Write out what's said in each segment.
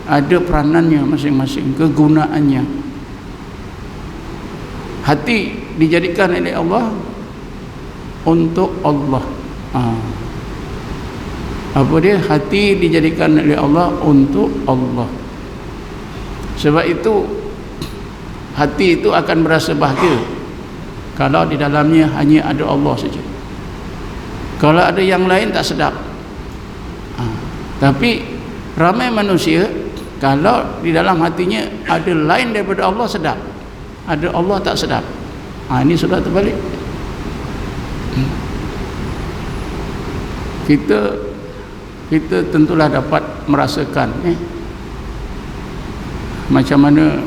ada peranannya masing-masing, kegunaannya. Hati dijadikan oleh Allah untuk Allah. Apa dia? Hati dijadikan oleh Allah untuk Allah. Sebab itu hati itu akan merasa bahagia kalau di dalamnya hanya ada Allah saja. Kalau ada yang lain tak sedap. Tapi ramai manusia kalau di dalam hatinya ada lain daripada Allah sedap, ada Allah tak sedap. Ini sudah terbalik. Kita tentulah dapat merasakan macam mana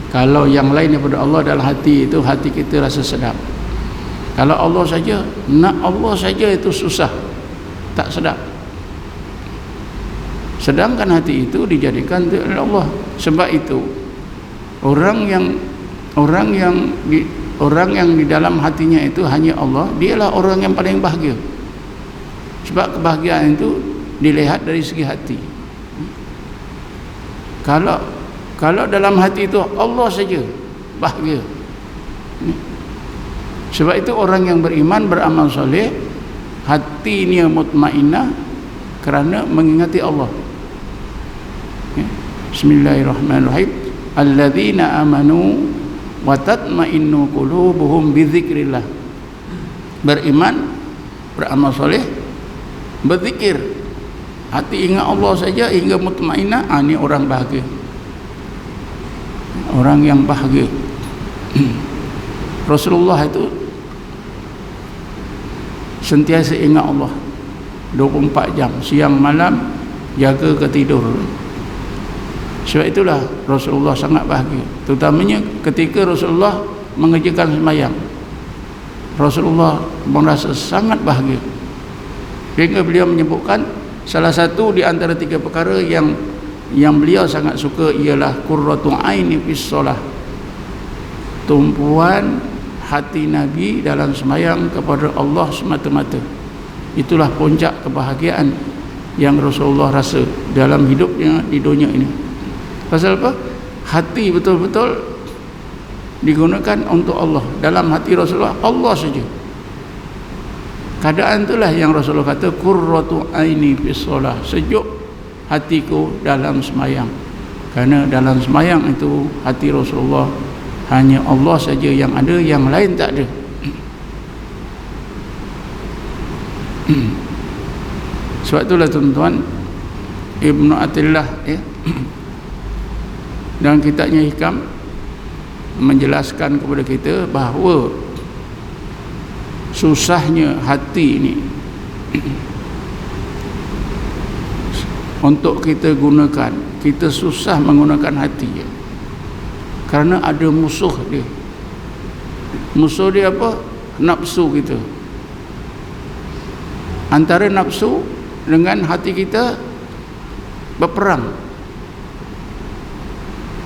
kalau yang lain daripada Allah dalam hati itu, hati kita rasa sedap. Kalau Allah saja, nak Allah saja itu susah, tak sedap. Sedangkan hati itu dijadikan oleh Allah. Sebab itu orang yang di dalam hatinya itu hanya Allah, dialah orang yang paling bahagia. Sebab kebahagiaan itu dilihat dari segi hati. Kalau dalam hati itu Allah saja, bahagia. Sebab itu orang yang beriman, beramal soleh, hatinya mutmainnah kerana mengingati Allah. Bismillahirrahmanirrahim. Alladzina amanu wa tatmainnu qulubuhum bidzikrillah. Beriman, beramal soleh, berzikir, hati ingat Allah saja hingga mutmainnah. Ini orang bahagia, orang yang bahagia. Rasulullah itu sentiasa ingat Allah 24 jam, siang malam jaga ke tidur. Sebab itulah Rasulullah sangat bahagia, terutamanya ketika Rasulullah mengerjakan sembahyang. Rasulullah merasa sangat bahagia sehingga beliau menyebutkan salah satu di antara 3 perkara yang beliau sangat suka ialah qurratu aini fis shalah, tumpuan hati Nabi dalam sembahyang kepada Allah semata-mata. Itulah puncak kebahagiaan yang Rasulullah rasa dalam hidupnya di dunia ini. Pasal apa? Hati betul-betul digunakan untuk Allah. Dalam hati Rasulullah Allah saja. Keadaan itulah yang Rasulullah kata qurratu aini fis shalah, sejuk hatiku dalam sembahyang. Kerana dalam sembahyang itu hati Rasulullah hanya Allah saja yang ada, yang lain tak ada. Sebab itulah tuan-tuan, Ibnu Athilah dalam kitabnya Hikam menjelaskan kepada kita bahawa susahnya hati ini untuk kita gunakan. Kita susah menggunakan hati kerana ada musuh dia. Musuh dia apa? Nafsu kita. Antara nafsu dengan hati kita berperang,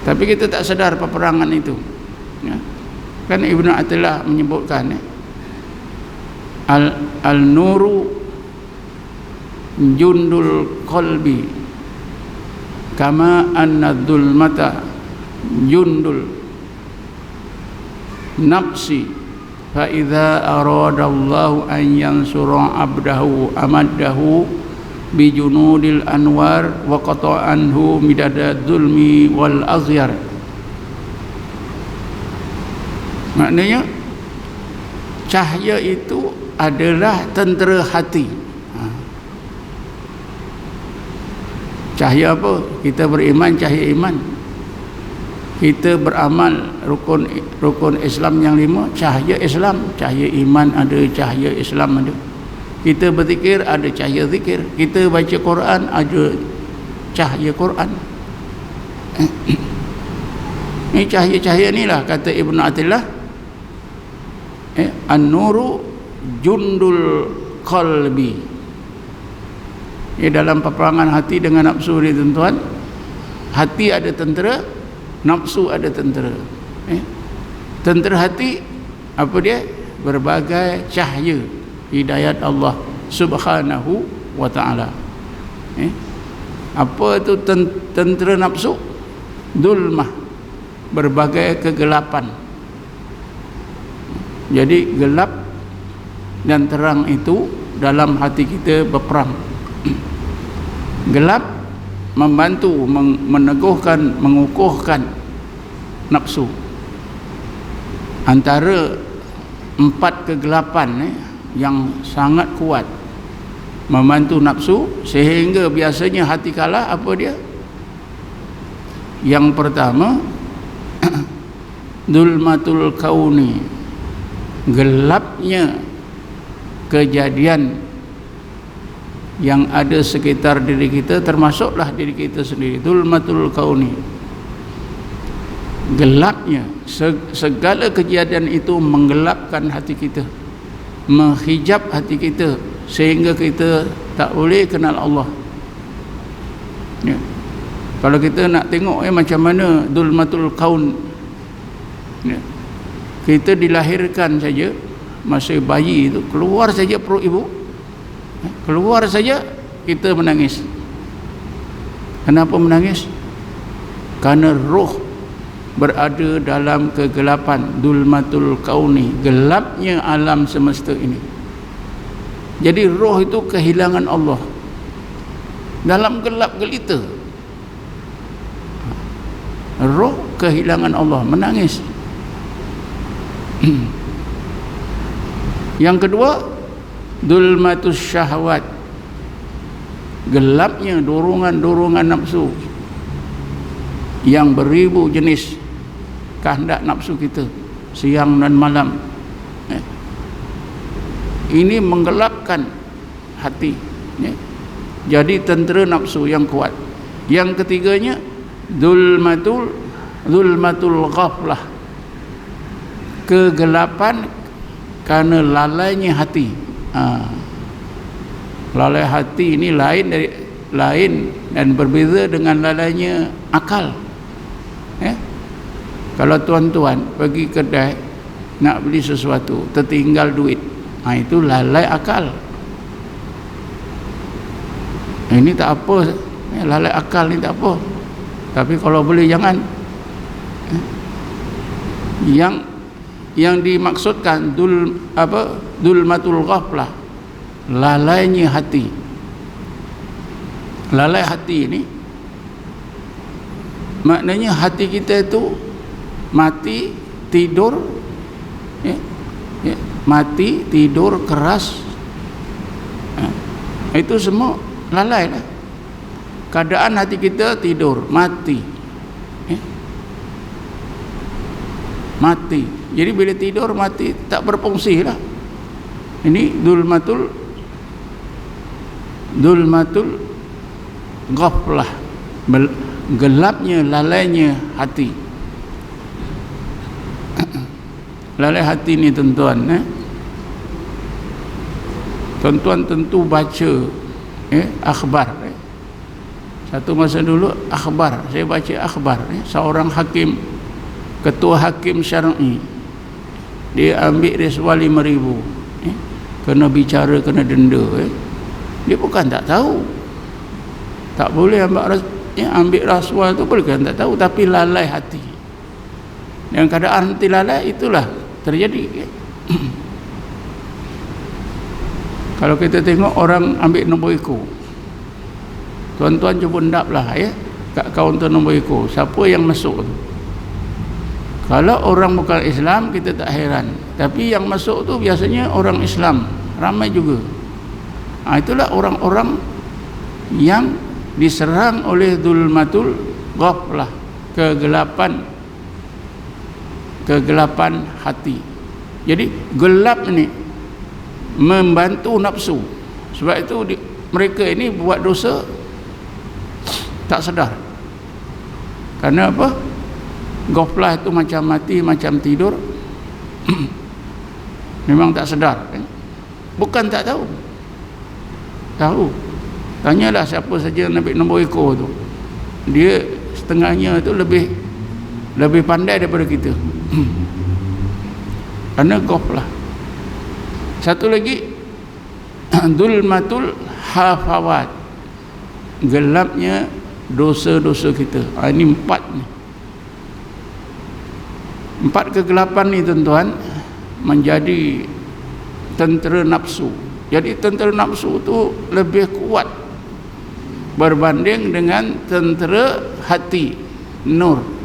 tapi kita tak sedar peperangan itu. Kan Ibnu Athilah menyebutkan al-nuru jundul qalbi kama anna dhulmata jundul nafsi, fa idza aradallahu an yansura abdahu amaddahu bi junudil anwar wa qata'a anhu midadad zulmi wal aghyar. Maknanya cahaya itu adalah tentera hati. Cahaya apa? Kita beriman, cahaya iman. Kita beramal rukun Islam yang 5, cahaya Islam. Cahaya iman ada, cahaya Islam ada. Kita berzikir, ada cahaya zikir. Kita baca Quran, ada cahaya Quran. Ini cahaya-cahaya inilah kata Ibnu Athilah, an-nuru jundul qalbi. Dalam peperangan hati dengan nafsu ni tuan-tuan, hati ada tentera, nafsu ada tentera. Tentera hati apa dia? Berbagai cahaya hidayat Allah Subhanahu wa ta'ala. Apa itu tentera nafsu? Dulmah, berbagai kegelapan. Jadi gelap dan terang itu dalam hati kita berperang. Gelap membantu meneguhkan, mengukuhkan nafsu. Antara 4 kegelapan yang sangat kuat membantu nafsu, sehingga biasanya hati kalah. Apa dia? Yang pertama, dulmatul kauni, gelapnya kejadian yang ada sekitar diri kita, termasuklah diri kita sendiri. Dulmatul kauni, gelapnya segala kejadian itu menggelapkan hati kita, menghijab hati kita, sehingga kita tak boleh kenal Allah. Ya. Kalau kita nak tengok macam mana dulmatul kaun, ya, kita dilahirkan saja, masa bayi itu keluar saja perut ibu, keluar saja kita menangis. Kenapa menangis? Karena roh berada dalam kegelapan, dulmatul kauni, gelapnya alam semesta ini. Jadi roh itu kehilangan Allah dalam gelap gelita. Roh kehilangan Allah, menangis. Yang kedua, dulmatus syahwat, gelapnya dorongan-dorongan nafsu yang beribu jenis, kehendak nafsu kita siang dan malam. Ini menggelapkan hati, ya. Jadi tentera nafsu yang kuat. Yang ketiganya, dulmatul ghaflah, kegelapan karena lalainya hati. Lalai hati ini lain dan berbeza dengan lalainya akal. Ya? Kalau tuan-tuan pergi kedai nak beli sesuatu, tertinggal duit, itu lalai akal. Ini tak apa, lalai akal ni tak apa. Tapi kalau boleh jangan. Yang dimaksudkan dulmatul ghaflah, lalainya hati. Lalai hati ini maknanya hati kita itu mati, tidur, ya, mati, tidur, keras, itu semua lalai lah. Keadaan hati kita tidur, mati, mati. Jadi bila tidur mati, tak berfungsi lah. Ini dulmatul ghaflah, gelapnya, lalainya hati. Lalai hati ni tuan-tuan, tuan-tuan tentu baca akhbar. Satu masa dulu akhbar, saya baca akhbar, seorang hakim, ketua hakim syar'i, dia ambil risuah 5,000, kena bicara, kena denda. Dia bukan tak tahu, tak boleh ambil rasuah tu, bukan tak tahu, tapi lalai hati. Yang keadaan hati lalai itulah terjadi. Kalau kita tengok orang ambil nombor ekor, tuan-tuan cuba endaplah kat kaunter nombor ekor, siapa yang masuk tu. Kalau orang bukan Islam kita tak heran, tapi yang masuk tu biasanya orang Islam, ramai juga. Itulah orang-orang yang diserang oleh dulmatul ghaflah, kegelapan hati. Jadi gelap ni membantu nafsu. Sebab itu mereka ini buat dosa tak sedar. Karena apa? Ghaflah itu macam mati, macam tidur. Memang tak sedar, bukan tak tahu. Tahu. Tanyalah siapa saja yang ambil nombor ekor tu, dia setengahnya tu lebih pandai daripada kita. Karena ghaflah. Satu lagi, dulmatul hafawat, gelapnya dosa-dosa kita. Ini empat ni. Empat kegelapan ni tuan-tuan menjadi tentera nafsu. Jadi tentera nafsu tu lebih kuat berbanding dengan tentera hati, nur.